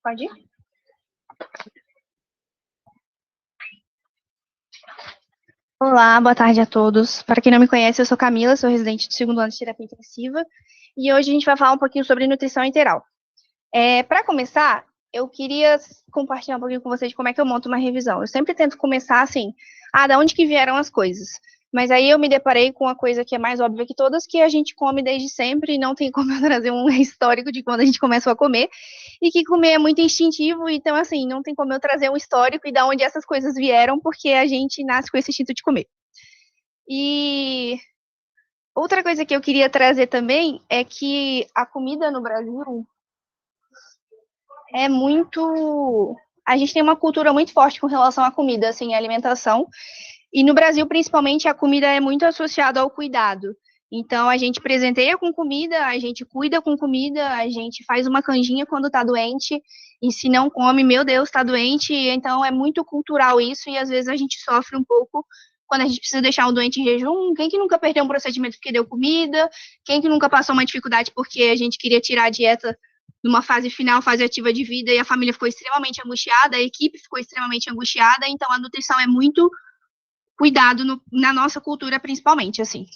Pode ir? Olá, boa tarde a todos. Para quem não me conhece, eu sou Camila, sou residente do segundo ano de terapia intensiva e hoje a gente vai falar um pouquinho sobre nutrição enteral. Para começar, eu queria compartilhar um pouquinho com vocês de como é que eu monto uma revisão. Eu sempre tento começar assim, da onde que vieram as coisas? Mas aí eu me deparei com uma coisa que é mais óbvia que todas, que a gente come desde sempre e não tem como eu trazer um histórico de quando a gente começou a comer, e que comer é muito instintivo, então assim, não tem como eu trazer um histórico e de onde essas coisas vieram, porque a gente nasce com esse instinto de comer. E outra coisa que eu queria trazer também é que a comida no Brasil é muito... A gente tem uma cultura muito forte com relação à comida, assim, à alimentação. E no Brasil, principalmente, a comida é muito associada ao cuidado. Então, a gente presenteia com comida, a gente cuida com comida, a gente faz uma canjinha quando tá doente, e se não come, meu Deus, tá doente. Então, é muito cultural isso, e às vezes a gente sofre um pouco quando a gente precisa deixar o doente em jejum. Quem que nunca perdeu um procedimento porque deu comida? Quem que nunca passou uma dificuldade porque a gente queria tirar a dieta numa fase final, fase ativa de vida, e a família ficou extremamente angustiada, a equipe ficou extremamente angustiada, então a nutrição é muito cuidado na nossa cultura, principalmente, assim.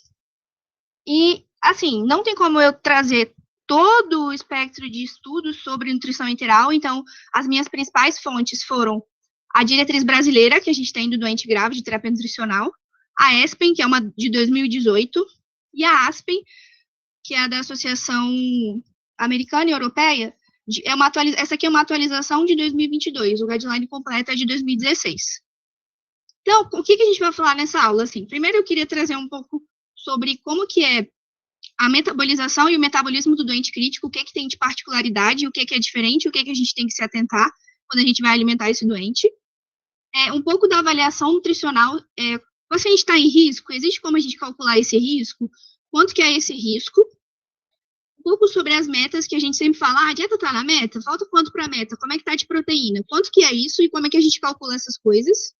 E, assim, não tem como eu trazer todo o espectro de estudos sobre nutrição enteral, então, as minhas principais fontes foram a diretriz brasileira, que a gente tem do doente grave de terapia nutricional, a ESPEN, que é uma de 2018, e a ASPEN, que é a da Associação Americana e Europeia, essa aqui é uma atualização de 2022, o guideline completo é de 2016. Então, o que a gente vai falar nessa aula? Assim, primeiro eu queria trazer um pouco sobre como que é a metabolização e o metabolismo do doente crítico, o que tem de particularidade, o que é diferente, o que a gente tem que se atentar quando a gente vai alimentar esse doente. Um pouco da avaliação nutricional, o paciente está em risco, existe como a gente calcular esse risco, quanto que é esse risco, um pouco sobre as metas, que a gente sempre fala, a dieta está na meta, falta quanto para a meta, como é que está de proteína, quanto que é isso e como é que a gente calcula essas coisas.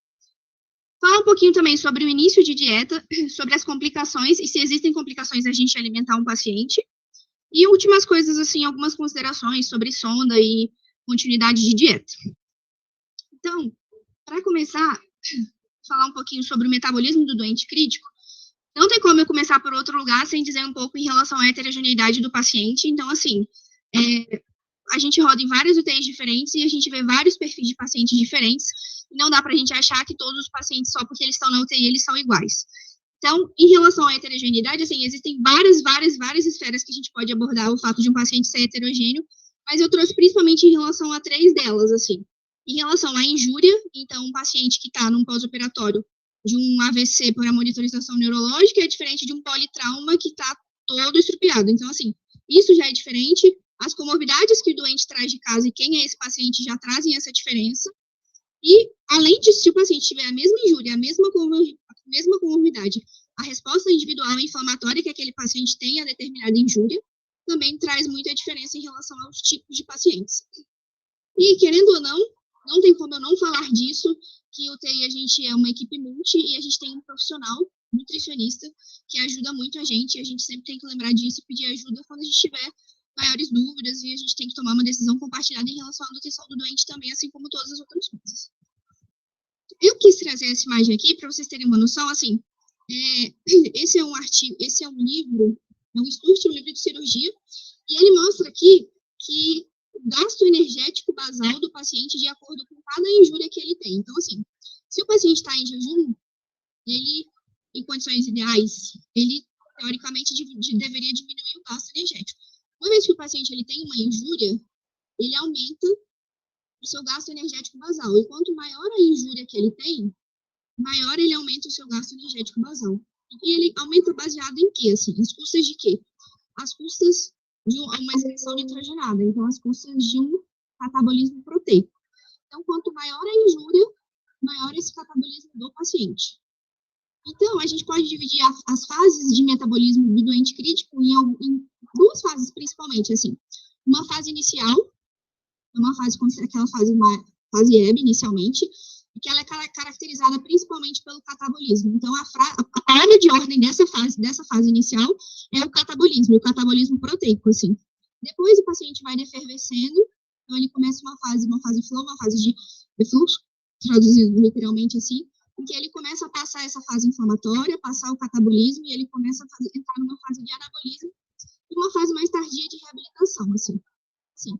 Fala um pouquinho também sobre o início de dieta, sobre as complicações e se existem complicações a gente alimentar um paciente. E últimas coisas, assim, algumas considerações sobre sonda e continuidade de dieta. Então, para começar, falar um pouquinho sobre o metabolismo do doente crítico, não tem como eu começar por outro lugar sem dizer um pouco em relação à heterogeneidade do paciente. Então, assim, a gente roda em várias UTIs diferentes e a gente vê vários perfis de pacientes diferentes. Não dá para a gente achar que todos os pacientes, só porque eles estão na UTI, eles são iguais. Então, em relação à heterogeneidade, assim, existem várias esferas que a gente pode abordar o fato de um paciente ser heterogêneo, mas eu trouxe principalmente em relação a 3 delas, assim. Em relação à injúria, então, um paciente que está num pós-operatório de um AVC por a monitorização neurológica é diferente de um politrauma que está todo estrupiado. Então, assim, isso já é diferente. As comorbidades que o doente traz de casa e quem é esse paciente já trazem essa diferença. E, além disso, se o paciente tiver a mesma injúria, a mesma comorbidade, a resposta individual inflamatória que aquele paciente tem a determinada injúria, também traz muita diferença em relação aos tipos de pacientes. E, querendo ou não tem como eu não falar disso, que o UTI a gente é uma equipe multi e a gente tem um profissional nutricionista que ajuda muito a gente sempre tem que lembrar disso e pedir ajuda quando a gente tiver maiores dúvidas e a gente tem que tomar uma decisão compartilhada em relação à nutrição do doente também, assim como todas as outras coisas. Eu quis trazer essa imagem aqui para vocês terem uma noção, assim, esse é um artigo, esse é um livro, é um estudo de um livro de cirurgia, e ele mostra aqui que o gasto energético basal do paciente de acordo com cada injúria que ele tem. Então, assim, se o paciente está em jejum, ele, em condições ideais, ele, teoricamente, deveria diminuir o gasto energético. Uma vez que o paciente ele tem uma injúria, ele aumenta o seu gasto energético basal. E quanto maior a injúria que ele tem, maior ele aumenta o seu gasto energético basal. E ele aumenta baseado em quê? Assim, as custas de quê? As custas de uma excreção nitrogenada. Então, as custas de um catabolismo proteico. Então, quanto maior a injúria, maior esse catabolismo do paciente. Então, a gente pode dividir as fases de metabolismo do doente crítico em 2 fases, principalmente, assim. Uma fase inicial, uma fase, aquela fase EB, inicialmente, e que ela é caracterizada principalmente pelo catabolismo. Então, a palavra de ordem dessa fase inicial é o catabolismo proteico, assim. Depois, o paciente vai defervescendo, Então, ele começa uma fase flow, uma fase de fluxo, traduzindo literalmente assim, em que ele começa a passar essa fase inflamatória, passar o catabolismo, e ele começa a entrar numa fase de anabolismo, e uma fase mais tardia de reabilitação, assim. Sim.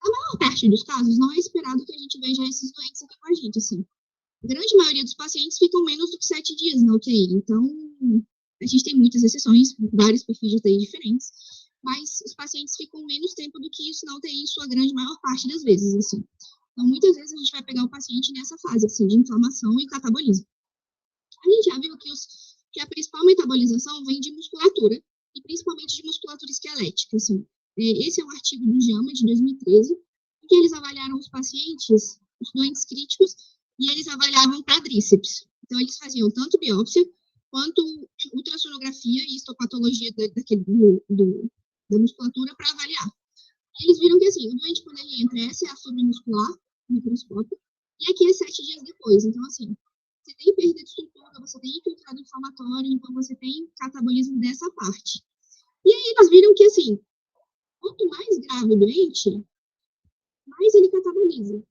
A maior parte dos casos, não é esperado que a gente veja esses doentes aqui com a gente, assim. A grande maioria dos pacientes ficam menos do que 7 dias na UTI, então a gente tem muitas exceções, vários perfis de UTI diferentes, mas os pacientes ficam menos tempo do que isso na UTI, em sua grande maior parte das vezes, assim. Então, muitas vezes a gente vai pegar o paciente nessa fase, assim, de inflamação e catabolismo. A gente já viu que a principal metabolização vem de musculatura, e principalmente de musculatura esquelética, assim. Esse é um artigo do JAMA, de 2013, em que eles avaliaram os pacientes, os doentes críticos, e eles avaliavam quadríceps. Então, eles faziam tanto biópsia, quanto ultrassonografia e histopatologia da musculatura para avaliar. E eles viram que, assim, o doente, quando ele entra, essa é a fibra muscular, no microscópio, e aqui é 7 dias depois. Então, assim, você tem perda de estrutura, você tem infiltrado inflamatório, então você tem catabolismo dessa parte. E aí eles viram que, assim, quanto mais grave o doente, mais ele cataboliza.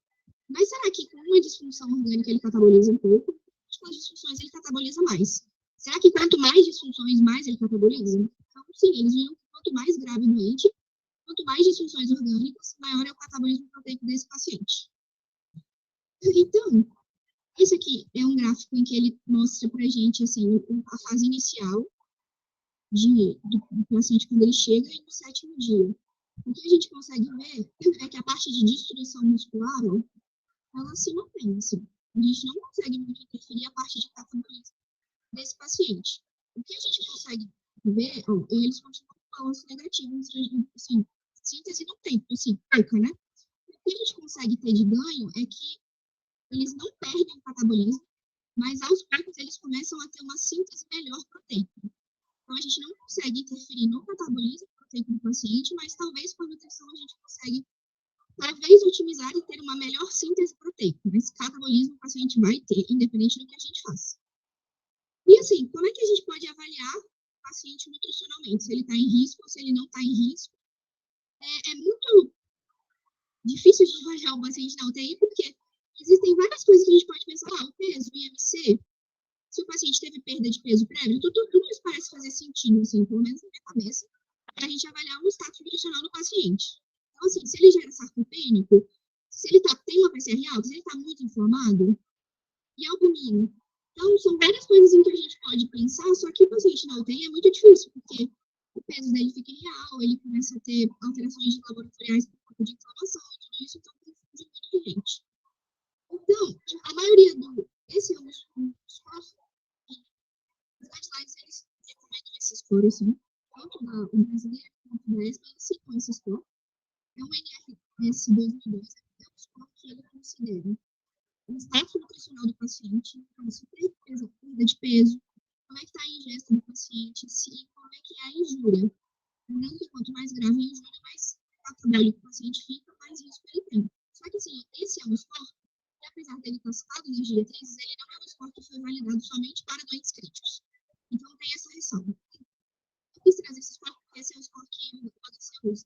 Mas será que com uma disfunção orgânica ele cataboliza um pouco? Com as disfunções ele cataboliza mais. Será que quanto mais disfunções, mais ele cataboliza? Então, sim, eles viram que quanto mais grave o doente, quanto mais disfunções orgânicas, maior é o catabolismo proteico desse paciente. Então, esse aqui é um gráfico em que ele mostra pra gente, assim, a fase inicial do paciente quando ele chega e no 7º dia. O que a gente consegue ver é que a parte de destruição muscular, ela se mantém, assim. A gente não consegue muito interferir a parte de catabolismo desse paciente. O que a gente consegue ver, eles continuam com balanço negativo, assim, síntese no tempo, assim, pouca, né? O que a gente consegue ter de ganho é que eles não perdem o catabolismo, mas aos poucos eles começam a ter uma síntese melhor proteica. Então, a gente não consegue interferir no catabolismo proteico do paciente, mas talvez com a nutrição a gente consegue, talvez, otimizar e ter uma melhor síntese proteica. Mas catabolismo o paciente vai ter, independente do que a gente faça. E, assim, como é que a gente pode avaliar o paciente nutricionalmente? Se ele está em risco ou se ele não está em risco? É muito difícil de avaliar o paciente na UTI, porque existem várias coisas que a gente pode pensar. O peso, o IMC, se o paciente teve perda de peso prévio, tudo isso parece fazer sentido, assim, pelo menos na minha cabeça, para a gente avaliar o status nutricional do paciente. Então, assim, se ele já era sarcopênico, se ele tem uma PCR alta, se ele está muito inflamado, e albumina. Então, são várias coisas em que a gente pode pensar, só que o paciente na UTI é muito difícil, porque o peso dele fica irreal, ele começa a ter alterações laboratoriais por conta de inflamação, e tudo isso, então confunde muita gente. Então, a maioria esse é um esforço. Os guidelines, eles recomendam esse score, assim, tanto o brasileiro quanto o ESPA, eles citam esse score. É um NRS 2002, é um score que ele considera o status nutricional do paciente, então, se tem perda de peso, como é que está a ingesta do paciente, como é que é a injúria. Lembrando que quanto mais grave a injúria, mais catabólico o paciente fica, mais risco ele tem. Só que, assim, esse é um score que, apesar dele estar citado nas diretrizes, ele não é um score que foi validado somente para doentes críticos. Então, tem essa ressalva. Eu quis trazer esse score porque esse é o score que o HC usa.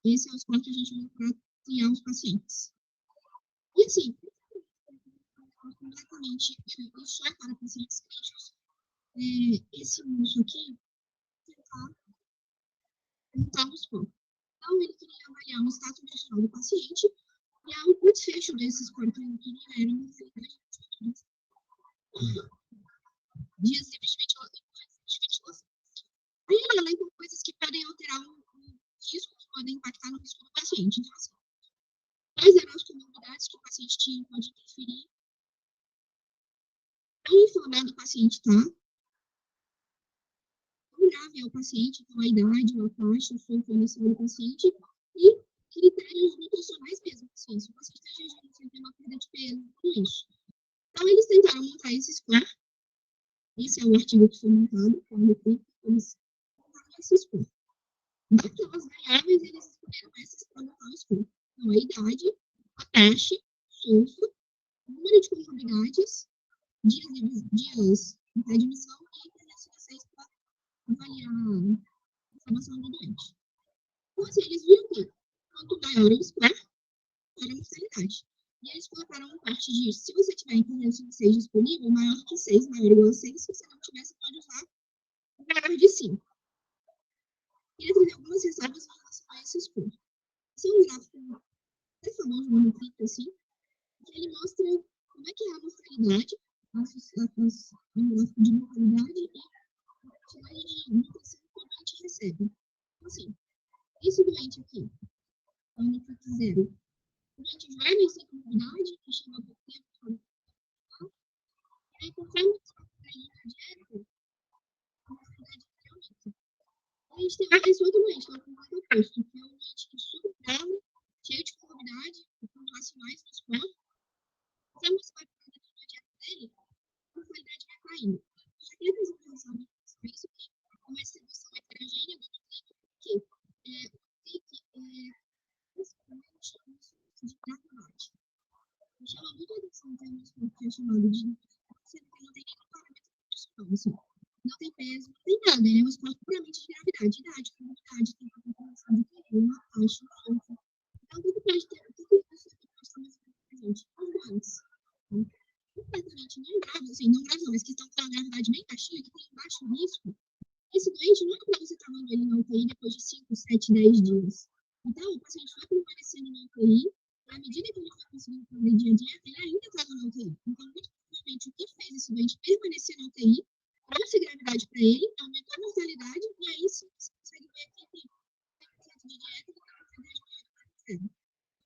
Esse é o score que a gente usa para triar os pacientes. E, assim, completamente só para pacientes críticos, esse moço aqui tentar o score. Então, ele queria avaliar o status nutricional do paciente e o desfecho desses 41 quilos era uma realidade de dias livres de ventilação. Aí ele elenca coisas que podem alterar o risco, que podem impactar no risco do paciente. Então, assim, quais eram as comorbidades que o paciente tinha, pode interferir, quão inflamado o paciente está, quão grave é o paciente, então a idade, a faixa, o foco inicial do paciente, e critérios nutricionais mesmo, assim, se o paciente está jejuando, se ele tem uma perda de peso, tudo isso. Então, eles tentaram montar esse score. Esse é o artigo que foi montado, eles montaram esse score. Daquelas variáveis, eles escolheram essas para montar o score. Então, a idade, a taxa, sulfo, número de comorbidades, dias de admissão e internet para avaliar a informação do doente. Então, assim, eles viram que quanto maior o score, para a mortalidade. E eles colocaram um corte de, se você tiver internet de 6 disponível, maior que 6, maior ou igual a 6, se você não tiver, você pode usar maior de 5. Queria trazer algumas ressalvas em relação a esse score. Esse é um gráfico até famoso no Twitter, assim, que ele mostra como é que é a mortalidade, um gráfico de mortalidade e a quantidade de nutrição que o doente recebe. Então, assim, esse doente aqui, a Unific 0, o doente vai vencer a comunidade, que chama por tempo, e aí, conforme você vai para a dieta, a mortalidade aumenta. A gente tem esse outro doente, que é o completo oposto, que é um doente que super grave, cheio de comorbidade, com racionais nos corpos. Conforme você vai para a dieta dele, a mortalidade vai caindo. Já queria trazer uma ressalva sobre isso, que é uma distribuição heterogênea do TIC, porque o TIC principalmente é um estudo de gravidade. Me chama muito a atenção ter um estudo que é chamado de sendo que não tem nenhum parâmetro nutricional, assim. Não tem peso, não tem nada, ele é um esporte puramente de gravidade, idade, comunidade, tempo de população de terreno, uma taxa, um surf. Então, tudo pode ter, tudo isso aqui pode estar mostrando pra gente os doentes. Completamente não graves, assim, não graves não, mas que estão com a gravidade bem baixinha, que tem baixo risco. Esse doente não é para você estar mandando ele na UTI depois de 5, 7, 10 dias. Então, o paciente foi permanecendo na UTI, e à medida que ele foi conseguindo progredir a dieta, ele ainda estava na UTI. Então, muito provavelmente, o que fez esse doente permanecer na UTI trouxe gravidade para ele, aumentou a mortalidade, e aí sim você consegue ver aqui que 100% de dieta e a mortalidade maior do que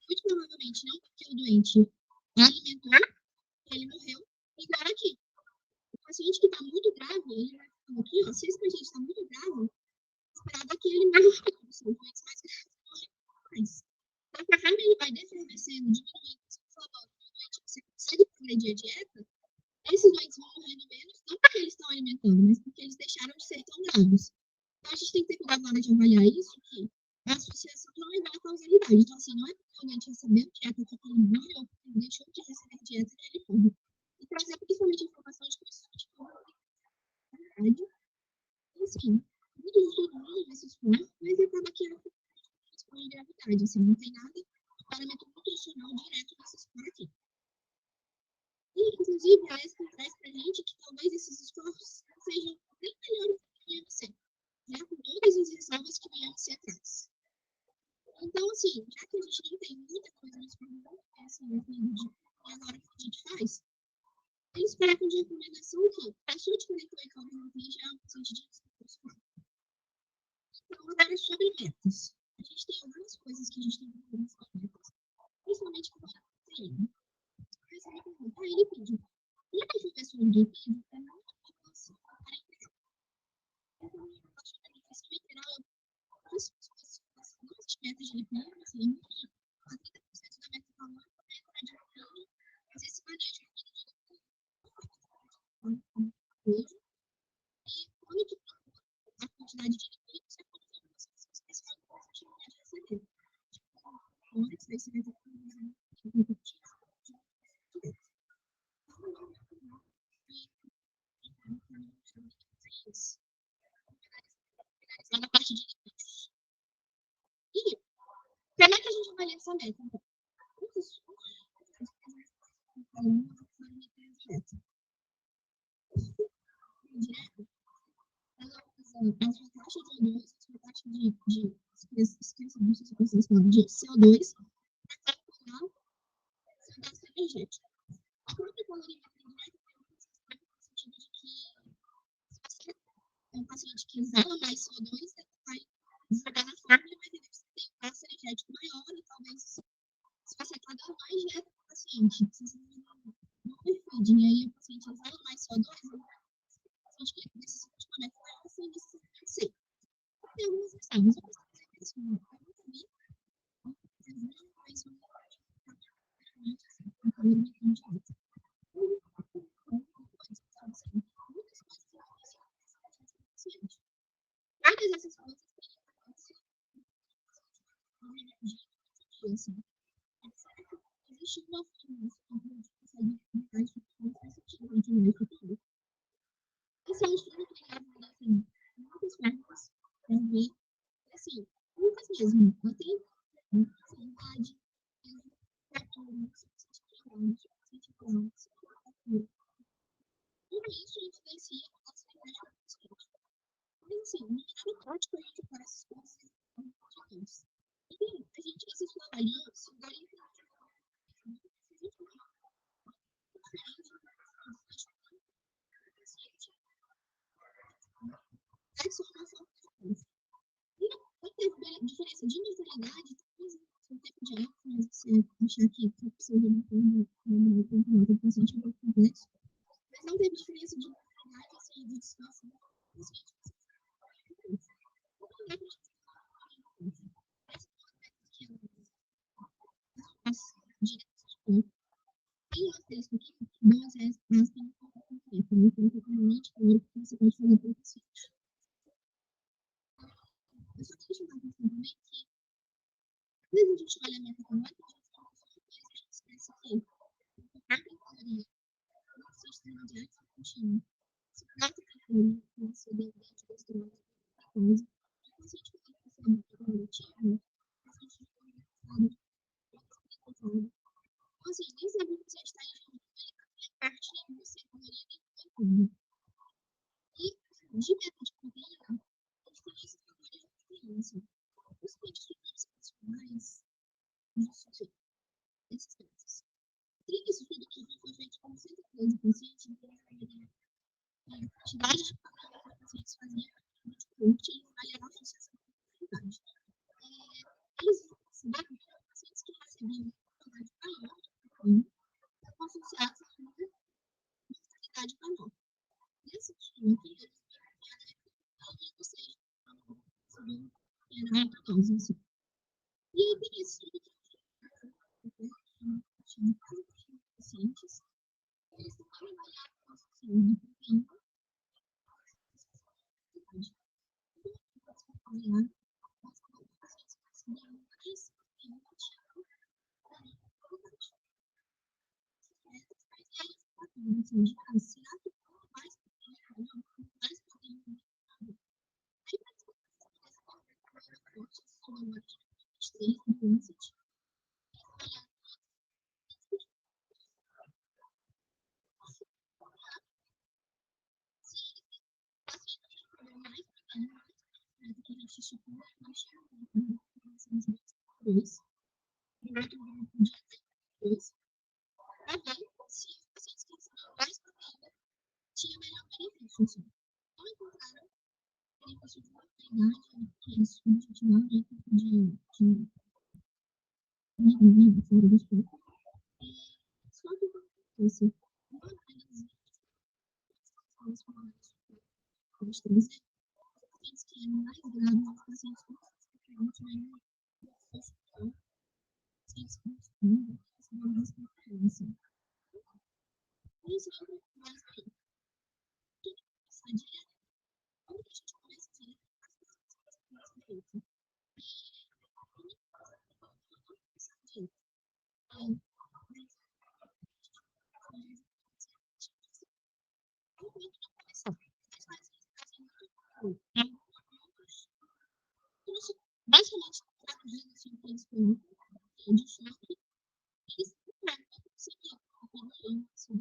muito provavelmente não porque o doente alimentou, ele morreu, igual aqui. O paciente que está muito grave, ele vai ficando aqui, ó, se esse paciente está muito grave, esperado que ele morra rápido, são doentes mais graves morrem mais. Então, conforme ele vai defervescendo, diminuindo, você falando, você consegue progredir a dieta, esses doentes vão morrendo menos, não porque eles estão alimentando, mas porque eles deixaram de ser tão graves. Então, a gente tem que ter cuidado na hora de avaliar isso, que a associação não é igual à causalidade. Então, assim, não é porque o doente recebeu dieta que ele morre, ou porque ele deixou de receber dieta que ele morre. E trazer principalmente informação de questões de comorbidade. E, assim, muitos estudos usam esse score, mas acaba que é um score de gravidade. Assim, não tem nada de parâmetro nutricional direto nesse score aqui. E, inclusive, a ESCO traz para a gente que talvez esses esforços sejam bem melhores do que o IMC, já com todas as ressalvas que o IMC traz. Então, assim, já que a gente não tem muita coisa nesse programa, assim, de agora que a gente faz, eles colocam de recomendação que passou de 48 horas no dia já é um paciente de risco. Então, agora sobre metas. A gente tem algumas coisas que a gente tem que fazer nessas metas, principalmente com a proteína. Mas ele pergunta, ele pediu. E a professora de PIB é muito população para integral. Então, a taxa da nutrição integral é duas metas de PIB, assim, a 30% da meta calórica é entrar de PIB, mas esse manejo de hoje, e quando a quantidade de lipídios é quando você especial que você pode receber. Antes, aí você vai ter que na parte de lipídios. E como é que a gente avalia essa meta? Então, a sua taxa de O2, a sua taxa de CO2, para calcular seu gasto energético. A própria colorimetria direta tem no sentido de que se você é um paciente que exala mais CO2, você vai jogar na fórmula e vai entender que você tem um gasto energético maior e talvez se você está dando mais dieta para o paciente, se você não overfeeding, e aí o paciente exala mais CO2, o paciente que necessita de uma meta maior, você necessita de ser. Tem algumas ressalvas, eu gostaria de dizer isso, eu nunca vi, mas eu várias dessas coisas assim, existe uma forma que a gente consegue mudar isso não faz sentido a gente ver futuro. Esse é um estudo que ele assim, muitas formas para ver, assim, muitas mesmo, não tem facilidade, influencia a nossa imagem consciente. Mas, assim, no cenário prático, a gente faz essas coisas importantes. E a gente, esses trabalhos, se darem para essa formação. E a diferença de mentalidade, talvez no tempo de época, mas você achar que precisa de uma forma do paciente é um pouco complexo, mas não teve diferença de mentalidade, assim, de disfarce. Tem um texto aqui que dá as respostas em forma concreta, né? Então, totalmente claro que você pode fazer para o paciente. Eu só queria chamar a atenção também que, quando a gente olha a metabológica, a gente esquece que a caloria não se extrema de arte contínua. Se trata de caloria, que você deve dar de colesterol, coisa. O paciente que tem passado por coletivo, o paciente que tem passado por coletivo. Então, assim, nem sempre o paciente está ingerindo parte de você caloria nem tudo. E, de meta de proteína, a gente conhece fatores de diferença. Os quantidades funcionais disso, esses casos. Tem estudo que foi feito com 113 pacientes, a quantidade de palavras que os pacientes faziam de corte e avaliar a associação com a qualidade. Eles observaram que os pacientes que recebiam uma quantidade maior de proteína estavam associados a uma mortalidade menor. Nesse estudo aqui, eles viram que talvez vocês recebiam a dose, assim. E aí tem esse estudo que tinha quase 20 pacientes, eles tentaram avaliar a associação de proteína avaliar os pacientes que recebiam mais proteína tinham qualidade. Mas será que quanto mais proteína, mais proteína, aí para essa forte, sobre uma de 23 influências, que a gente estipula, nós chamamos dois, primeiro grupo de dois, para ver se os pacientes que recebiam mais proteína tinham melhor benefício. Não encontraram benefício de mortalidade, que é subjetival, de fora dos corpos. Só que acontece, uma análise dos três pacientes que eram mais graves, os pacientes com tiveram pacientes com receberam mais preferência. Isso é um pouco mais aí. O que começar direto? Como que a gente começa direto? Basicamente, traduzindo assim, o que eles perguntam, de choque, eles não conseguiam acompanhar isso,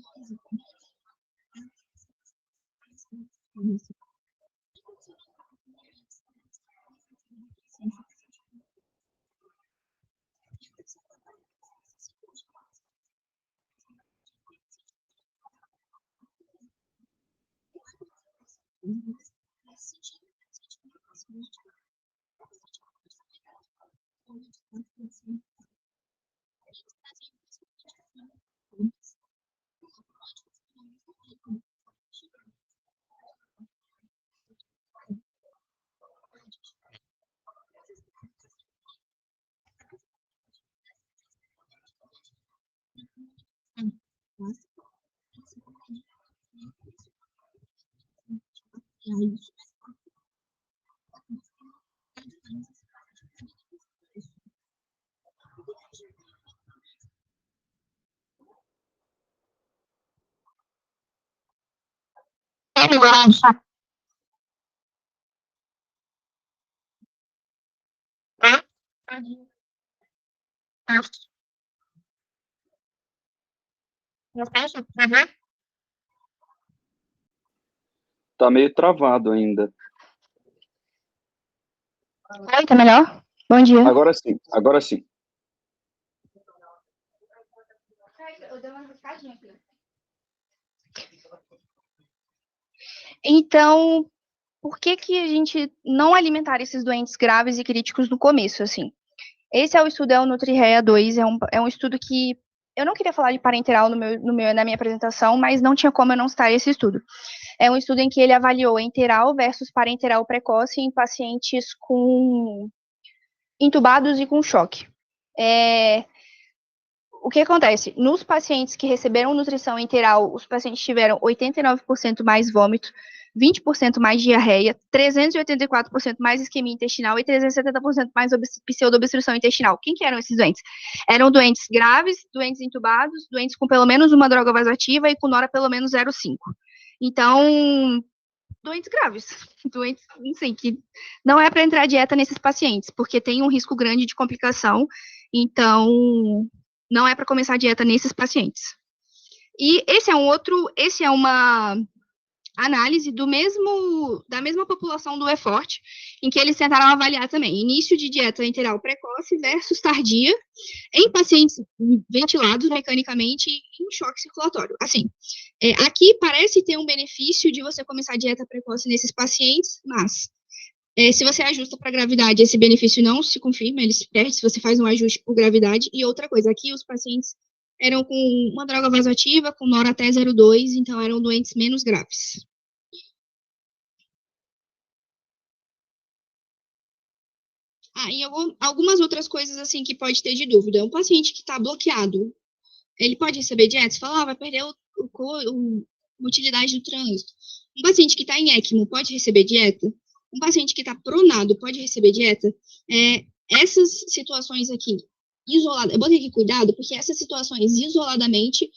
Tá meio travado ainda. Oi, tá melhor? Bom dia. Agora sim, agora sim. Eu dei uma riscadinha aqui. Então, por que a gente não alimentar esses doentes graves e críticos no começo, assim? Esse é o estudo, é o NutriRea 2, é um estudo que eu não queria falar de parenteral na minha apresentação, mas não tinha como eu não citar esse estudo. É um estudo em que ele avaliou enteral versus parenteral precoce em pacientes intubados e com choque. O que acontece? Nos pacientes que receberam nutrição enteral, os pacientes tiveram 89% mais vômito, 20% mais diarreia, 384% mais isquemia intestinal e 370% mais pseudo-obstrução intestinal. Quem que eram esses doentes? Eram doentes graves, doentes intubados, doentes com pelo menos uma droga vasoativa e com nora pelo menos 0,5. Então, doentes graves, doentes, assim, que não é para entrar dieta nesses pacientes, porque tem um risco grande de complicação, então não é para começar a dieta nesses pacientes. E esse é uma análise da mesma população do EFORT, em que eles tentaram avaliar também início de dieta enteral precoce versus tardia em pacientes ventilados mecanicamente em choque circulatório. Assim, aqui parece ter um benefício de você começar a dieta precoce nesses pacientes, mas se você ajusta para gravidade, esse benefício não se confirma, ele se perde se você faz um ajuste por gravidade. E outra coisa, aqui os pacientes eram com uma droga vasoativa, com nora até 0,2, então eram doentes menos graves. E algumas outras coisas, assim, que pode ter de dúvida. Um paciente que está bloqueado, ele pode receber dieta? Você fala, vai perder a utilidade do trânsito. Um paciente que está em ECMO pode receber dieta? Um paciente que está pronado pode receber dieta? Essas situações aqui, isoladas, eu botei aqui cuidado, porque essas situações isoladamente,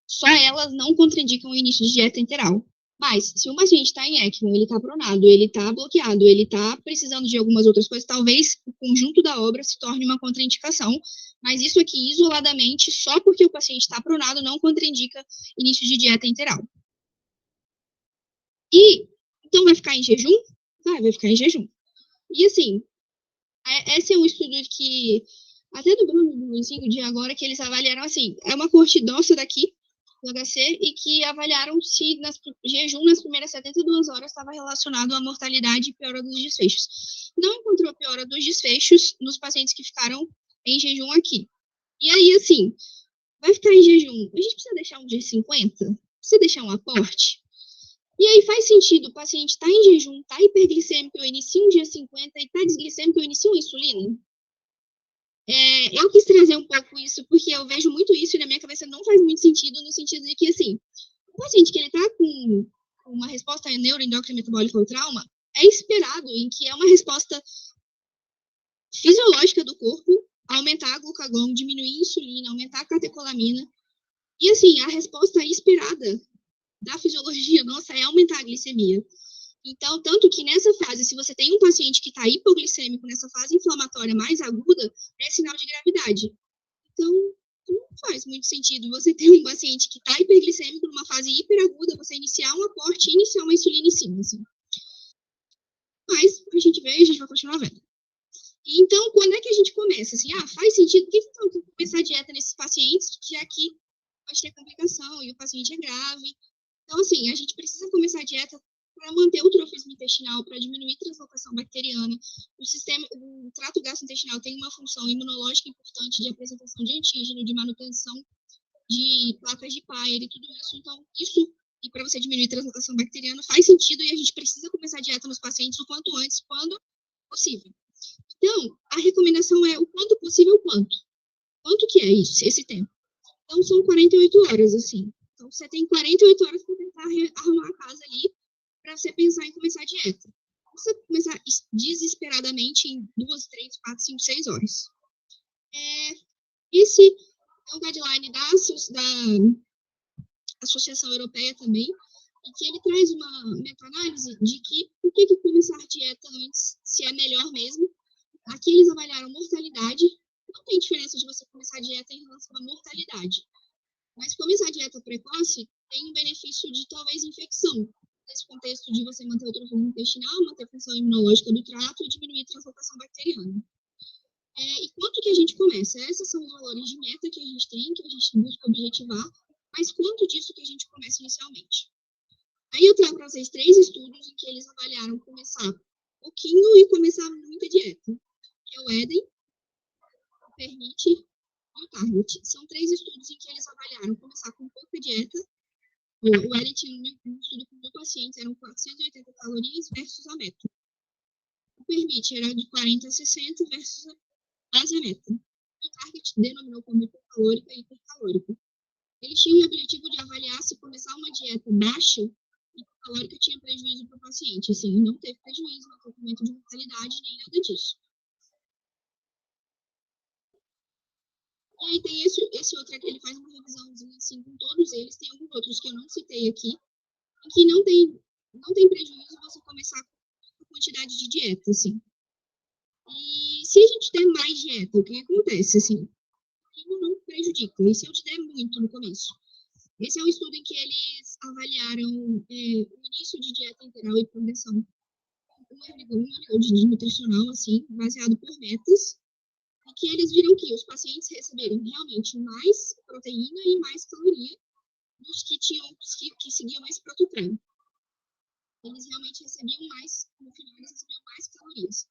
só elas não contraindicam o início de dieta enteral. Mas, se um paciente está em ECMO, ele está pronado, ele está bloqueado, ele está precisando de algumas outras coisas, talvez o conjunto da obra se torne uma contraindicação, mas isso aqui, isoladamente, só porque o paciente está pronado, não contraindica início de dieta enteral. E, então, vai ficar em jejum? Vai ficar em jejum. E, assim, esse é um estudo que, até do Bruno, do Luizinho, de agora, que eles avaliaram, assim, é uma coorte nossa daqui, do HC, e que avaliaram se jejum nas primeiras 72 horas estava relacionado à mortalidade e piora dos desfechos. Não encontrou piora dos desfechos nos pacientes que ficaram em jejum aqui. E aí, assim, vai ficar em jejum, a gente precisa deixar um dia 50? Precisa deixar um aporte? E aí faz sentido, o paciente está em jejum, está hiperglicêmico, eu inicio um dia 50 e está desglicêmico, eu inicio insulina? Eu quis trazer um pouco isso, porque eu vejo muito isso e na minha cabeça não faz muito sentido, no sentido de que, assim, o paciente que ele está com uma resposta neuroendócrina metabólica ao trauma, é esperado em que é uma resposta fisiológica do corpo, aumentar a glucagon, diminuir a insulina, aumentar a catecolamina, e, assim, a resposta esperada da fisiologia nossa é aumentar a glicemia. Então, tanto que nessa fase, se você tem um paciente que está hipoglicêmico nessa fase inflamatória mais aguda, é sinal de gravidade. Então, não faz muito sentido você ter um paciente que está hiperglicêmico numa fase hiperaguda, você iniciar um aporte e iniciar uma insulina em cima. Assim. Mas a gente vê e a gente vai continuar vendo. Então, quando é que a gente começa? Assim, faz sentido, por que então começar a dieta nesses pacientes, já que pode ter complicação e o paciente é grave? Então, assim, a gente precisa começar a dieta para manter o trofismo intestinal, para diminuir a translocação bacteriana. O trato gastrointestinal tem uma função imunológica importante de apresentação de antígeno, de manutenção de placas de Peyer e tudo isso. Então, isso, e para você diminuir a translocação bacteriana, faz sentido e a gente precisa começar a dieta nos pacientes o quanto antes, quando possível. Então, a recomendação é o quanto possível, quanto. Quanto que é isso, esse tempo? Então, são 48 horas, assim. Então, você tem 48 horas para tentar arrumar a casa ali, para você pensar em começar a dieta. Você começar desesperadamente em 2, 3, 4, 5, 6 horas. Esse é um guideline da Associação Europeia também, em que ele traz uma meta-análise de que por que começar a dieta antes, se é melhor mesmo. Aqui eles avaliaram mortalidade. Não tem diferença de você começar a dieta em relação à mortalidade. Mas começar a dieta precoce tem um benefício de talvez infecção. nesse contexto de você manter o trofismo intestinal, manter a função imunológica do trato e diminuir a translocação bacteriana. E quanto que a gente começa? Esses são os valores de meta que a gente tem, que a gente busca objetivar, mas quanto disso que a gente começa inicialmente? Aí eu trago para vocês 3 estudos em que eles avaliaram começar pouquinho e começar muita dieta, que é o Eden, o Permit e o Target. São 3 estudos em que eles avaliaram começar com pouca dieta. O Eden tinha um estudo com 1.000 pacientes, eram 480 calorias versus a meta. O Permit era de 40 a 60 versus a meta. O Target denominou como hipercalórica e hipercalórica. Eles tinham o objetivo de avaliar se começar uma dieta baixa, hipercalórica, tinha prejuízo para o paciente. Assim, não teve prejuízo no tratamento de mortalidade, nem nada disso. E aí tem esse outro aqui, ele faz uma revisãozinha assim com todos eles. Tem alguns outros que eu não citei aqui, em que não tem prejuízo você começar com a quantidade de dieta, assim. E se a gente der mais dieta, o que acontece, assim? Não prejudica. E se eu te der muito no começo? Esse é um estudo em que eles avaliaram o início de dieta integral e progressão. Um nível de nutricional, assim, baseado por metas, e que eles viram que os pacientes receberam realmente mais proteína e mais caloria dos que seguiam esse prototreino. Eles realmente recebiam mais, no final, eles recebiam mais calorias.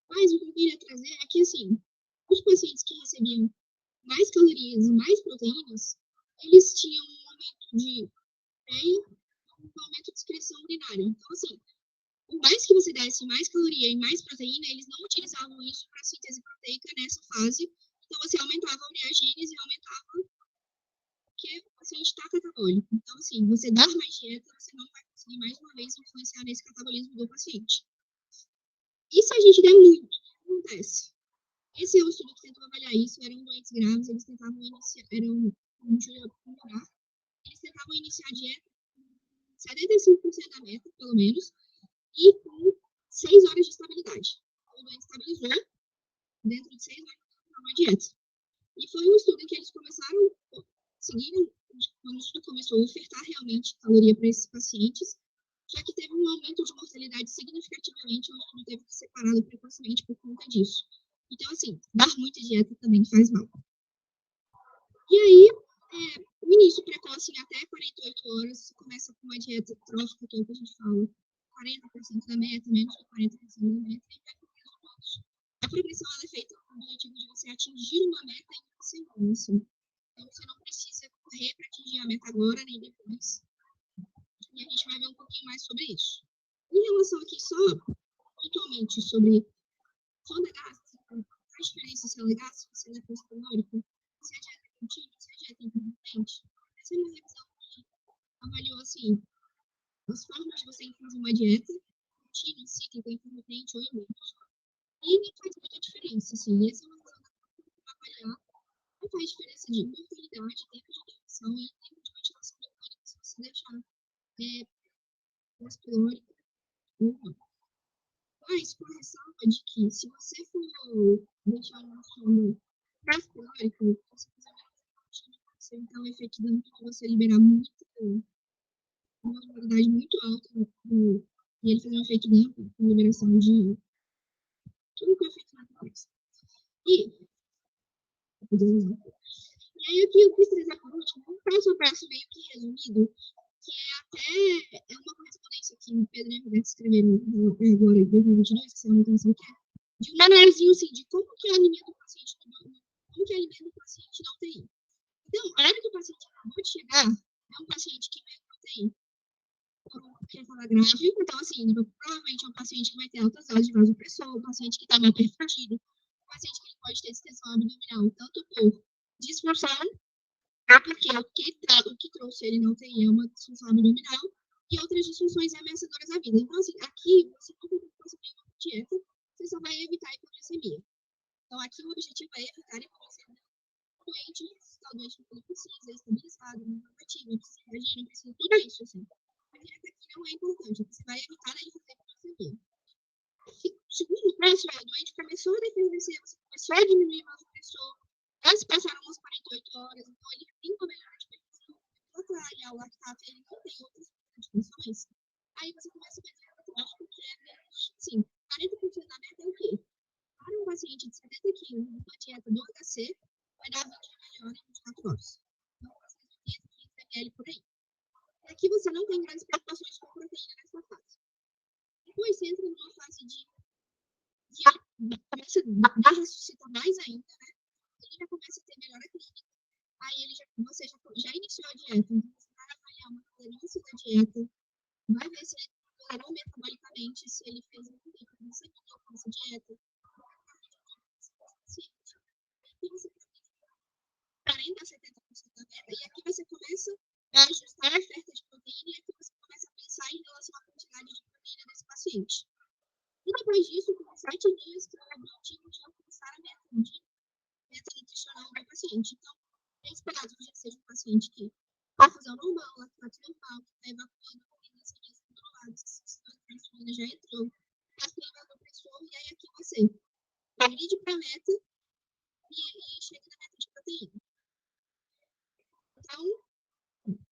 Mas o que eu queria trazer é que, assim, os pacientes que recebiam mais calorias e mais proteínas, eles tinham um aumento de ureia e um aumento de excreção urinária. Então, assim, por mais que você desse mais caloria e mais proteína, eles não utilizavam isso para síntese proteica nessa fase. Então, você aumentava a ureagênese e aumentava porque o paciente está catabólico. Então, assim, você dar mais dieta, você não vai conseguir, mais uma vez, influenciar nesse catabolismo do paciente. E se a gente der muito, o que acontece? Esse é um estudo que tentou avaliar isso, eram doentes graves, eles tentavam iniciar, eles tentavam iniciar a dieta com 75% da meta, pelo menos, e com 6 horas de estabilidade. O doente estabilizou dentro de 6 horas de uma dieta. E foi um estudo em que eles começaram, seguiram, quando o estudo começou a ofertar realmente caloria para esses pacientes, só que teve um aumento de mortalidade significativamente, o estudo teve que ser parado precocemente por conta disso. Então, assim, dar muita dieta também faz mal. E aí, o início precoce em até 48 horas, você começa com uma dieta trófica, que é o que a gente fala, 40% da meta, menos de 40% da meta, e vai para os pontos. A progressão ela é feita com o objetivo de você atingir uma meta em uma semana. Assim. Então, você não precisa correr para atingir a meta agora, nem depois. E a gente vai ver um pouquinho mais sobre isso. Em relação aqui só, pontualmente, sobre sonda gástrica, faz diferença se ela é gástrica, se ela é pós-calórica, se a dieta é contínua, se a dieta é intermitente. Essa é uma revisão que avaliou, assim, as formas de você fazer uma dieta contínua, cíclica, intermitente ou em muitos. E não faz muita diferença, assim. Essa é uma revisão para avaliar. Não faz diferença de mortalidade, tempo de interrupção e tempo de ventilação mecânica, se você deixar pós-calórica ou não. Mas, com a ressalva de que, se você for deixar uma sonda pós-calórica, você fizer uma contínua, você então o efeito de você liberar uma qualidade muito alta e ele fazer um efeito amplo com liberação de tudo que é feito na cabeça. E aí aqui eu quis trazer por último um passo a passo meio que resumido, que é uma correspondência que o Pedro e a Roberta escreveram agora em 2022, que saiu no Canção que é de um manualzinho assim, de como que é a anemia do paciente, como que é a anemia do paciente na UTI. Então, a hora que o paciente acabou de chegar, é um paciente que veio na UTI porque estava grave, então assim, provavelmente é um paciente que vai ter altas doses de vasopressor, um paciente que está mal perfundido, um paciente que pode ter distensão abdominal, tanto por disfunção, porque o que trouxe ele na UTI é uma disfunção abdominal, e outras disfunções ameaçadoras à vida. Então, assim, aqui, você não tem preocupação nenhuma com dieta, você só vai evitar a hipoglicemia. Então, aqui o objetivo é evitar a hipoglicemia. O doente que ele precisa, estabilizado, normativo, precisa reagir, precisa tudo isso, assim. A dieta aqui não é importante, você vai evitar a hipoglicemia. Segundo passo, o doente começou a determinar, você começou a diminuir o vasopressor, antes passaram umas 48 horas, então ele tem uma melhora de perfumação, outra e ao lactato, ele não tem outras condições. Aí você começa a ver diagnóstico que é menos, assim, 40% da meta é o quê? Para um paciente de 70 quilos, uma dieta do HC, vai dar 20 melhor em 24 horas. Então, você tem 15 ml por aí. E aqui você não tem grandes preocupações com proteína nessa fase. Depois você entra numa fase de começa a ressuscitar mais ainda, né? Ele já começa a ter melhora clínica. Aí você já iniciou a dieta, então você vai avaliar uma tolerância da dieta, vai ver se ele tolerou metabolicamente, se ele fez algum tipo de glicemia com essa dieta. E você 40 a 70% da meta, e aqui você começa a ajustar a oferta de proteína, e aqui você começa a pensar em relação à quantidade de proteína desse paciente. E depois disso, com 7 dias, que é o objetivo de alcançar a meta nutricional do paciente. Então, é esperado que já seja um paciente que está fazendo normal, lactato normal, que está evacuando com glicemias controladas, a insulina já entrou, está se levando o pressor, e aí aqui você agride para a meta e chega na meta de proteína. Então,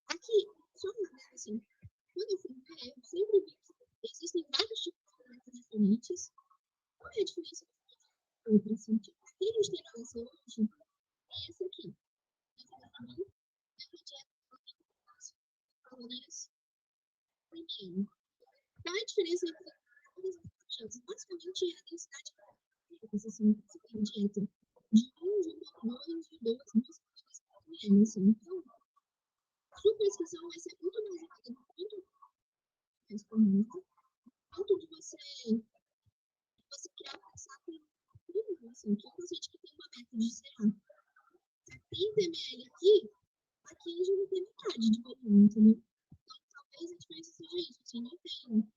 aqui, só assim, quando eu fui ver, eu sempre vi que existem vários tipos de metas diferentes. Qual é a diferença de outra? Assim, tipo, aqui a gente tem na nossa hoje, é essa aqui. Essa daqui é uma dieta de calorias primeiro. Qual é a diferença entre todas as dietas? Basicamente, é a densidade calórica. Assim, você tem dieta de 1, de 2, de 2 calorias, assim. Então, a sua prescrição vai ser muito mais rápida, muito mais comum. Tanto de você quer alcançar com tudo, assim, que um paciente que tem uma meta de, sei lá, 30 ml aqui já não tem metade de volume, entendeu? Então, talvez a diferença seja isso, assim, não tem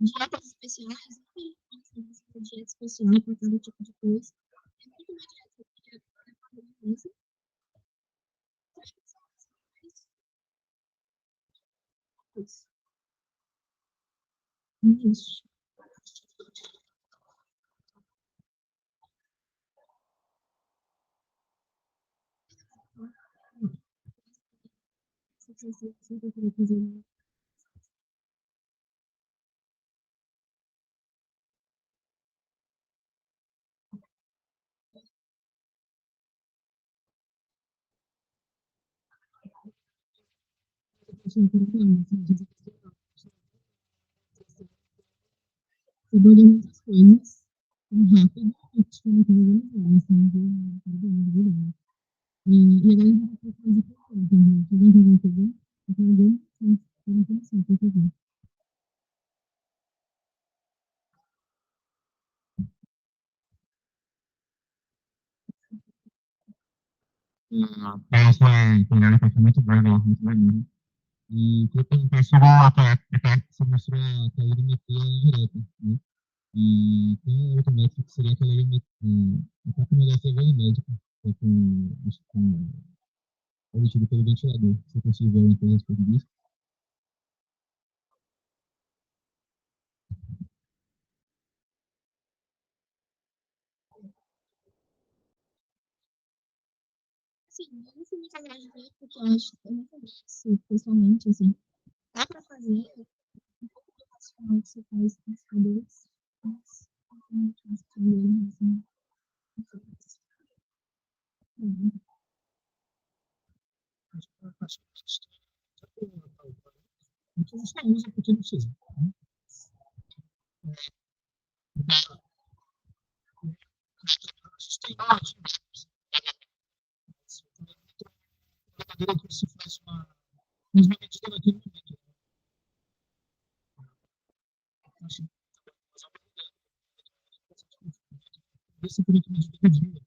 dietas especiais, não tem uma dieta especial para cada tipo de coisa. É muito uma dieta que é para a doença. Isso. Trabalhar muitas coisas rápido e e agora a gente vai fazer tudo. Parece uma foi muito bom, muito bom. E que passou você mostrou a calorimetria indireta, né? E tem outro método que seria a calorimetria, a papilografia volumétrica, que é com obtido pelo ventilador. Você conseguiu ver alguma coisa a respeito disso? Sim, eu não fui muito atrás de ver, porque eu acho que eu nunca vi isso pessoalmente, assim. Dá para fazer um pouco do racional que você faz com os cabelos, mas não tem muito mais que fazer, assim. Acho que a gente não usa porque não precisa. A gente tem vários métodos que se faz uma medida naquele momento. Acho que esse por aqui mais pequenininho.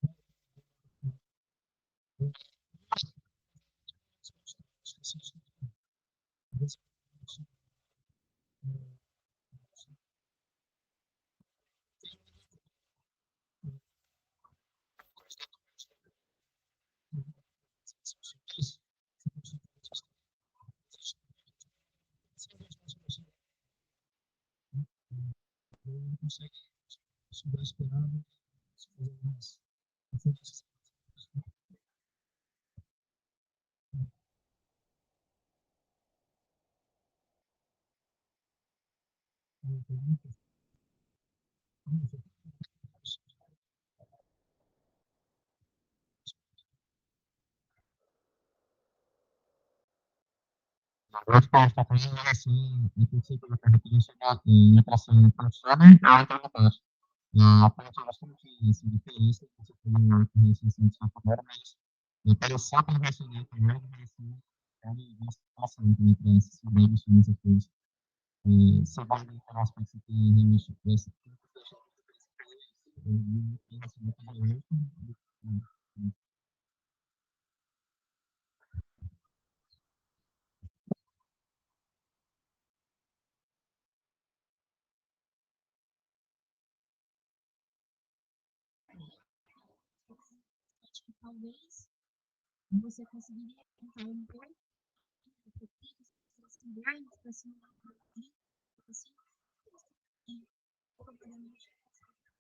Não consegue segurar esperado, fazer mais. Eu acho que a gente está falando assim, em princípio, da referência em atração funciona, ela está no passo. A parte bastante assim, diferença que você tem na corrente assim, de certa forma, mas parecer com o receber também, assim, é uma situação também para essas saberes, essas coisas. Você vai ver que as coisas que tem realmente essa Acho que talvez você conseguiria tentar um pouco para simular assim, e provavelmente às vezes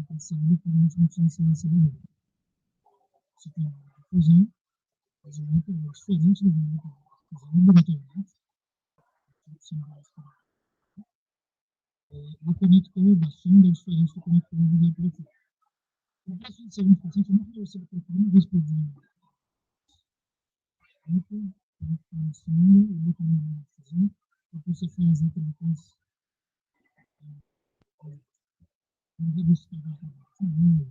pensando que a gente não tinha ciência do mundo. Você tem uma fusão, mas é muito diferente do mundo da internet. O conector da sonda é diferente do conector do reprodutor. O processo de segundo paciente não pode ser feito uma vez por dia. Muito, na sonda, e muito na fusão, porque você faz depois uma redistribuição da família.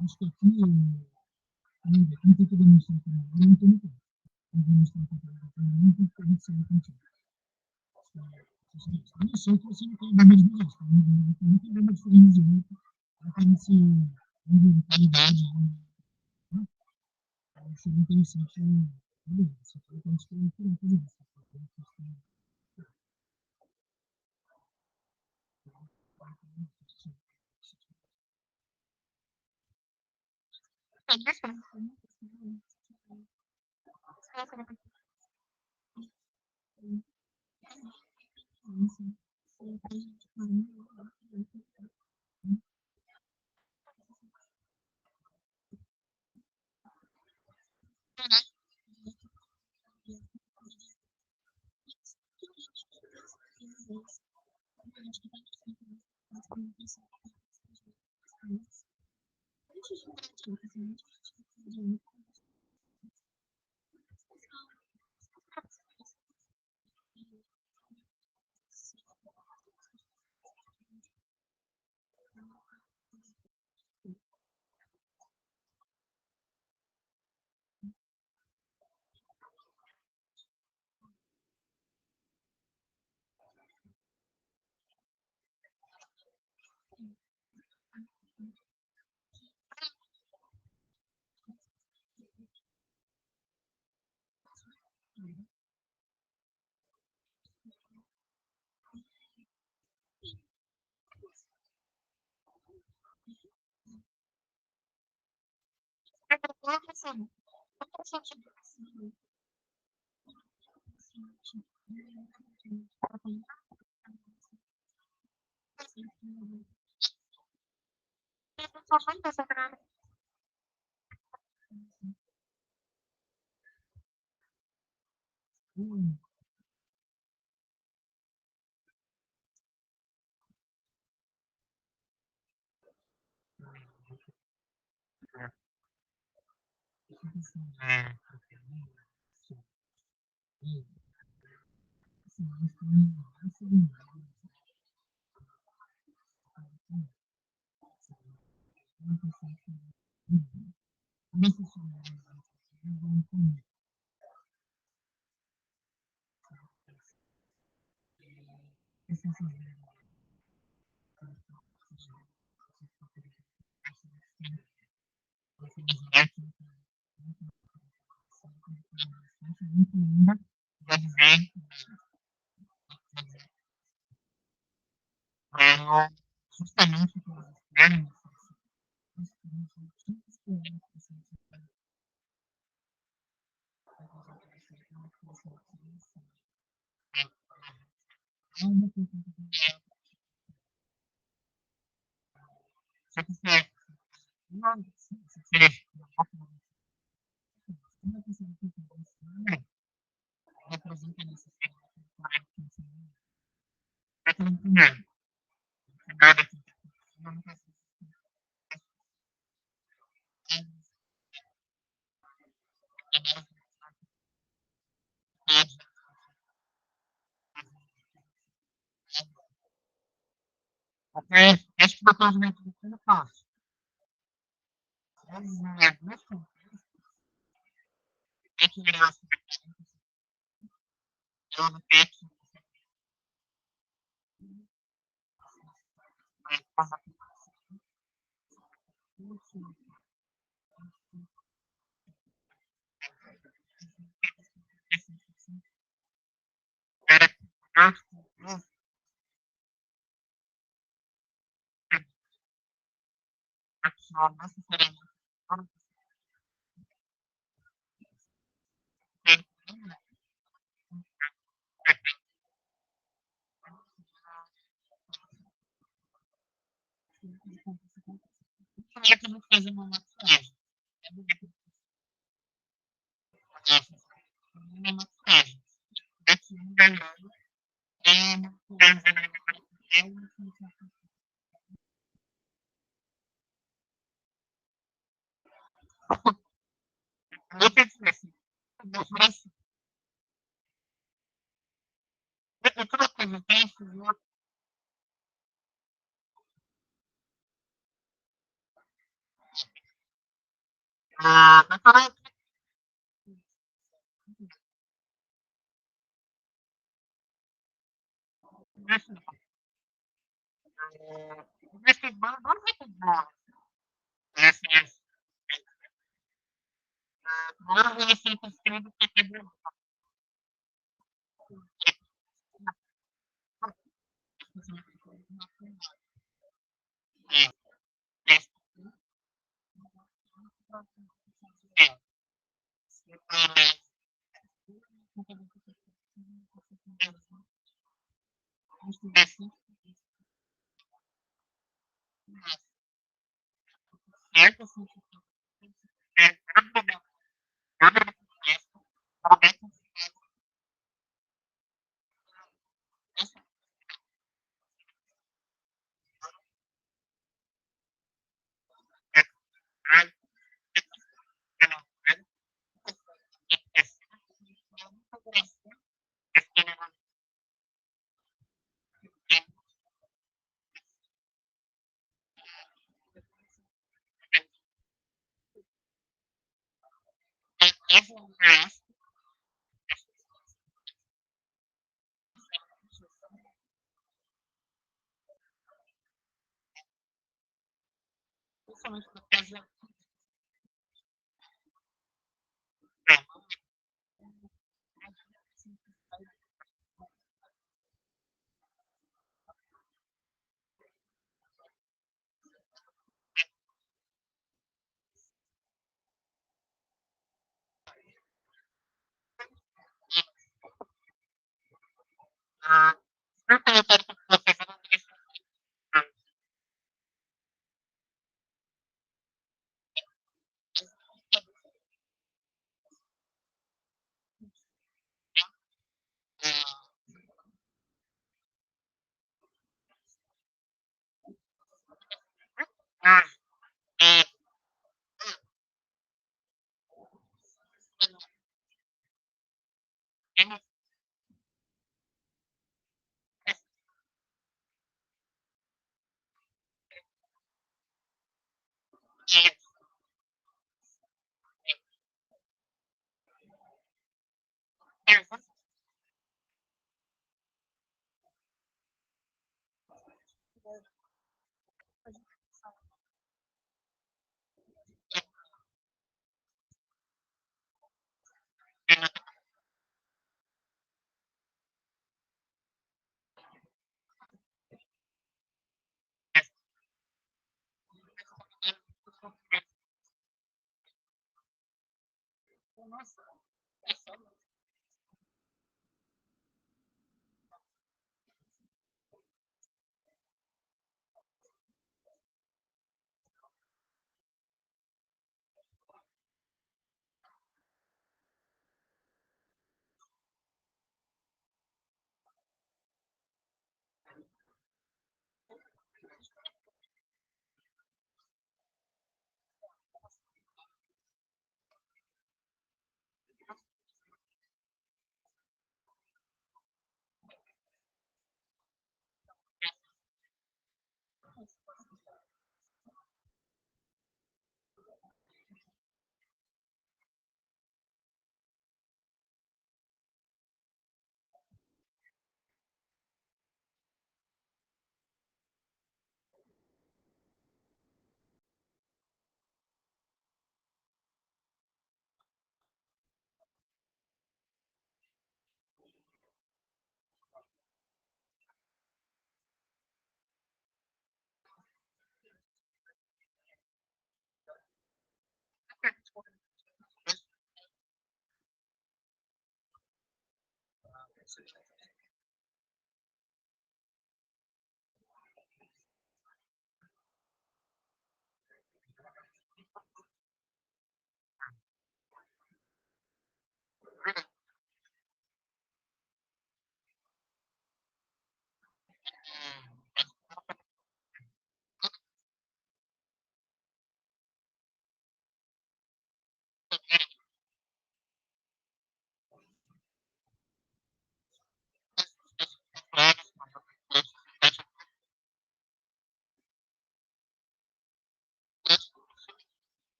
Acho que aqui, não tem que demonstrar para ela, não tem que demonstrar para ela, não tem que ser contigo. Eu sei que você não tem nada de isso, não tem nada diferente de outro, apenas se nível de qualidade, né? Seria interessante, você tem que fazer isso. Justamente por eles acho que depois de tudo fácil. É que graça, eu não tenho que fazer uma maquiagem. Uma maquiagem. Daqui um galão, é uma coisa, é uma coisa. Eu pensei assim, eu falei assim, eu troquei no teste, eu falei assim, nesse bom, vamos ver que bom. Esse, vamos ver se ele consegue ter bom.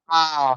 Ah,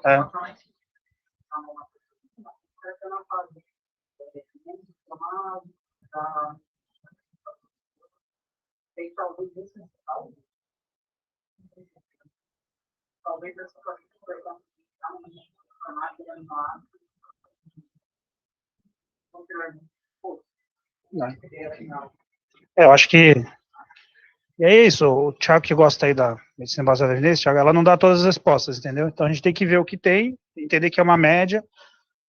É. Eu acho que e é isso, o Thiago que gosta aí da medicina baseada em evidência, Thiago, ela não dá todas as respostas, entendeu? Então a gente tem que ver o que tem, entender que é uma média,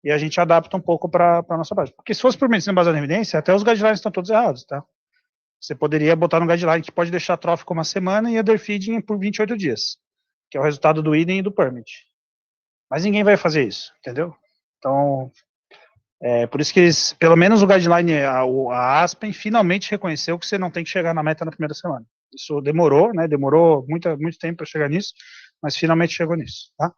e a gente adapta um pouco para a nossa base. Porque se fosse por medicina baseada em evidência, até os guidelines estão todos errados, tá? Você poderia botar no guideline que pode deixar trófico uma semana e underfeeding por 28 dias, que é o resultado do IDEM e do permit. Mas ninguém vai fazer isso, entendeu? Então, por isso que eles, pelo menos o guideline, a Aspen, finalmente reconheceu que você não tem que chegar na meta na primeira semana. Isso demorou, né? Demorou muito tempo para chegar nisso, mas finalmente chegou nisso, tá?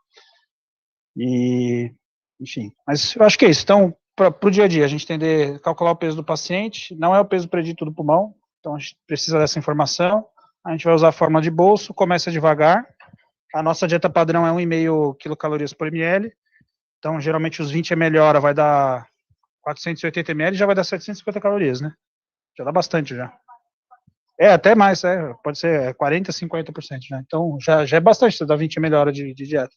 E, enfim, mas eu acho que é isso. Então, para o dia a dia, a gente entender, calcular o peso do paciente, não é o peso predito do pulmão, então a gente precisa dessa informação. A gente vai usar a forma de bolso, começa devagar. A nossa dieta padrão é 1,5 quilocalorias por ml. Então, geralmente, os 20 ml hora vai dar 480 ml, já vai dar 750 calorias, né? Já dá bastante, já. Até mais, pode ser 40%, 50%, né? Então, já é bastante, você dá 20 ml hora de dieta.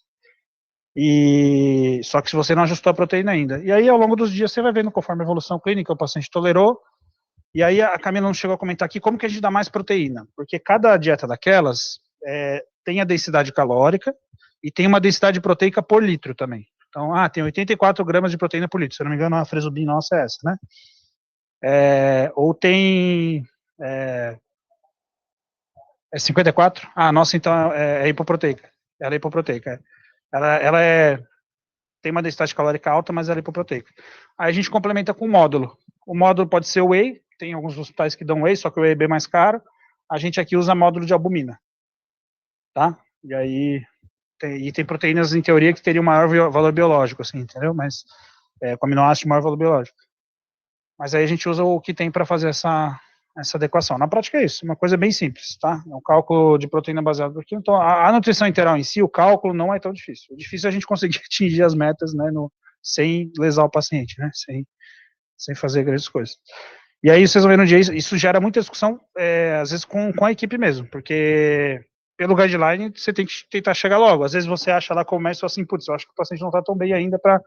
Só que se você não ajustou a proteína ainda. E aí, ao longo dos dias, você vai vendo conforme a evolução clínica, o paciente tolerou. E aí, a Camila não chegou a comentar aqui como que a gente dá mais proteína. Porque cada dieta daquelas tem a densidade calórica e tem uma densidade proteica por litro também. Então, tem 84 gramas de proteína por litro. Se eu não me engano, a Fresobin nossa é essa, né? Ou tem... É 54? Nossa, então é hipoproteica. Ela é hipoproteica. Ela tem uma densidade calórica alta, mas ela é hipoproteica. Aí a gente complementa com o módulo. O módulo pode ser whey, tem alguns hospitais que dão whey, só que o whey é bem mais caro. A gente aqui usa módulo de albumina. tá? E aí, tem proteínas, em teoria, que teriam maior valor biológico, assim, entendeu? Mas, com aminoácidos de maior valor biológico. Mas aí a gente usa o que tem para fazer essa adequação. Na prática é isso, uma coisa bem simples, tá? É um cálculo de proteína baseado por quilo. Então, a nutrição integral em si, o cálculo não é tão difícil. O difícil é a gente conseguir atingir as metas, né, sem lesar o paciente, né, sem fazer grandes coisas. E aí, vocês vão ver no dia, isso gera muita discussão, às vezes com a equipe mesmo, porque pelo guideline você tem que tentar chegar logo. Às vezes você acha lá começa assim, putz, eu acho que o paciente não está tão bem ainda para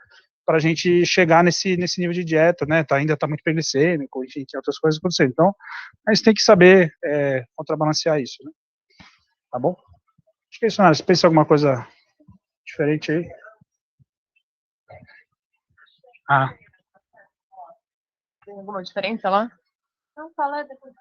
a gente chegar nesse nível de dieta, né, ainda está muito hiperglicêmico, enfim, tem outras coisas acontecendo. Então, a gente tem que saber contrabalancear isso, né? Tá bom? Acho que é isso, Nara. Você pensa em alguma coisa diferente aí? Tem alguma diferença lá? Não, fala depois.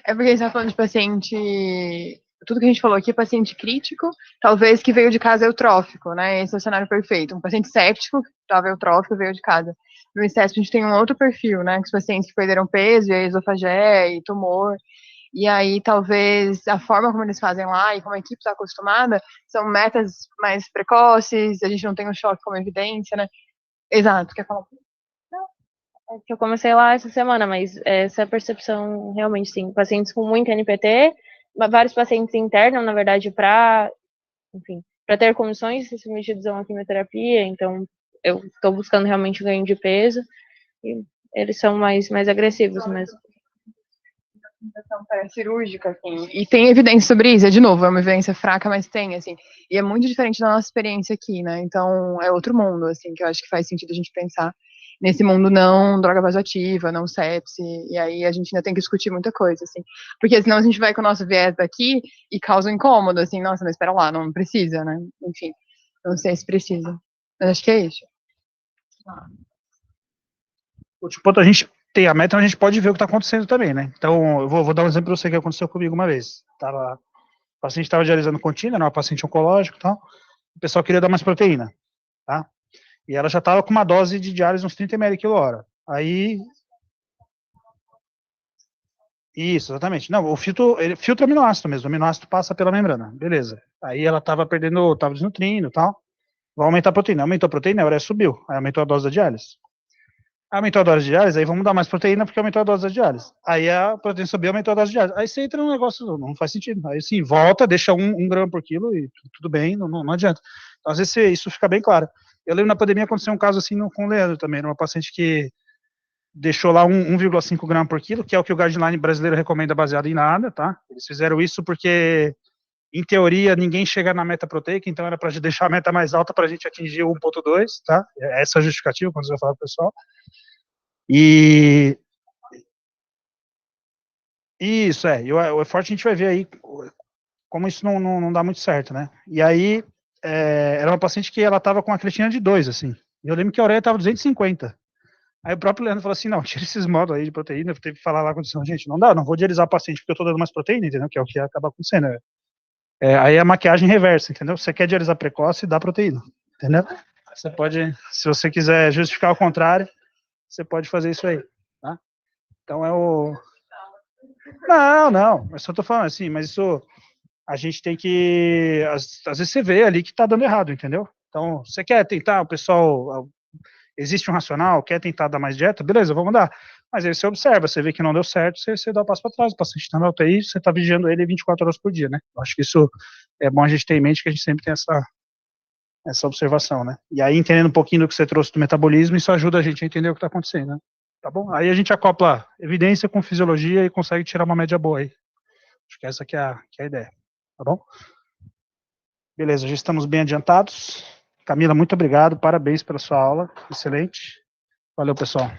É porque a gente tá falando de paciente. Tudo que a gente falou aqui é paciente crítico, talvez que veio de casa eutrófico, né? Esse é o cenário perfeito. Um paciente séptico, que estava eutrófico, veio de casa. No ICESP a gente tem um outro perfil, né? Que os pacientes que perderam peso, e esofagé, e tumor. E aí, talvez, a forma como eles fazem lá e como a equipe está acostumada, são metas mais precoces, a gente não tem um choque como evidência, né? Exato, quer falar? É que eu comecei lá essa semana, mas essa percepção realmente sim. Pacientes com muito NPT, vários pacientes internam, na verdade, para ter condições de ser submetidos a uma quimioterapia, então eu estou buscando realmente ganho de peso, e eles são mais agressivos mesmo. Cirúrgica, assim, e tem evidência sobre isso, de novo, é uma evidência fraca, mas tem, assim, e é muito diferente da nossa experiência aqui, né, então é outro mundo, assim, que eu acho que faz sentido a gente pensar nesse mundo não droga vasoativa, não sepse, e aí a gente ainda tem que discutir muita coisa, assim, porque senão a gente vai com o nosso viés daqui e causa um incômodo, assim, nossa, mas espera lá, não precisa, né, enfim, não sei se precisa, mas acho que é isso. Outro ponto, a gente tem a meta, a gente pode ver o que está acontecendo também, né? Então, eu vou dar um exemplo para você que aconteceu comigo uma vez. O paciente estava dialisando contínua, era uma paciente oncológica e tal, o pessoal queria dar mais proteína, tá? E ela já estava com uma dose de diálise uns 30 ml quilo hora. Aí... Isso, exatamente. Não, o filtro, ele filtra aminoácido mesmo, o aminoácido passa pela membrana, beleza. Aí ela estava desnutrindo e tal, vai aumentar a proteína. Aumentou a proteína, a ureia subiu, aí aumentou a dose da diálise. Aumentou a dose de diálise, aí vamos dar mais proteína porque aumentou a dose da diálise. Aí a proteína subiu, aumentou a dose de diálise. Aí você entra num negócio, não faz sentido. Aí sim, volta, deixa um grama por quilo e tudo bem, não adianta. Então, às vezes isso fica bem claro. Eu lembro na pandemia aconteceu um caso assim com o Leandro também, uma paciente que deixou lá 1,5 grama por quilo, que é o que o guideline brasileiro recomenda baseado em nada, tá? Eles fizeram isso porque, em teoria, ninguém chega na meta proteica, então era para deixar a meta mais alta para a gente atingir o 1,2, tá? Essa é a justificativa quando você vai falar pro pessoal. E isso, e o forte a gente vai ver aí como isso não dá muito certo, né? E aí, era uma paciente que ela tava com a creatina de 2, assim. E eu lembro que a ureia tava 250. Aí o próprio Leandro falou assim, não, tira esses módulos aí de proteína, eu teve que falar lá com a condição, gente, não dá, não vou dialisar o paciente porque eu tô dando mais proteína, entendeu? Que é o que acaba acontecendo. Aí a maquiagem reversa, entendeu? Você quer dialisar precoce, dá proteína, entendeu? Você pode, se você quiser justificar o contrário, você pode fazer isso aí, tá? Então Não, mas só tô falando assim, mas isso a gente tem que, às vezes você vê ali que tá dando errado, entendeu? Então, você quer tentar, o pessoal, existe um racional, quer tentar dar mais dieta, beleza, vamos dar. Mas aí você observa, você vê que não deu certo, você dá o passo para trás, o paciente está na UTI, você está vigiando ele 24 horas por dia, né? Eu acho que isso é bom a gente ter em mente, que a gente sempre tem essa observação, né? E aí, entendendo um pouquinho do que você trouxe do metabolismo, isso ajuda a gente a entender o que está acontecendo, né? Tá bom? Aí a gente acopla evidência com fisiologia e consegue tirar uma média boa aí. Acho que essa que é a ideia, tá bom? Beleza, já estamos bem adiantados. Camila, muito obrigado, parabéns pela sua aula, excelente. Valeu, pessoal.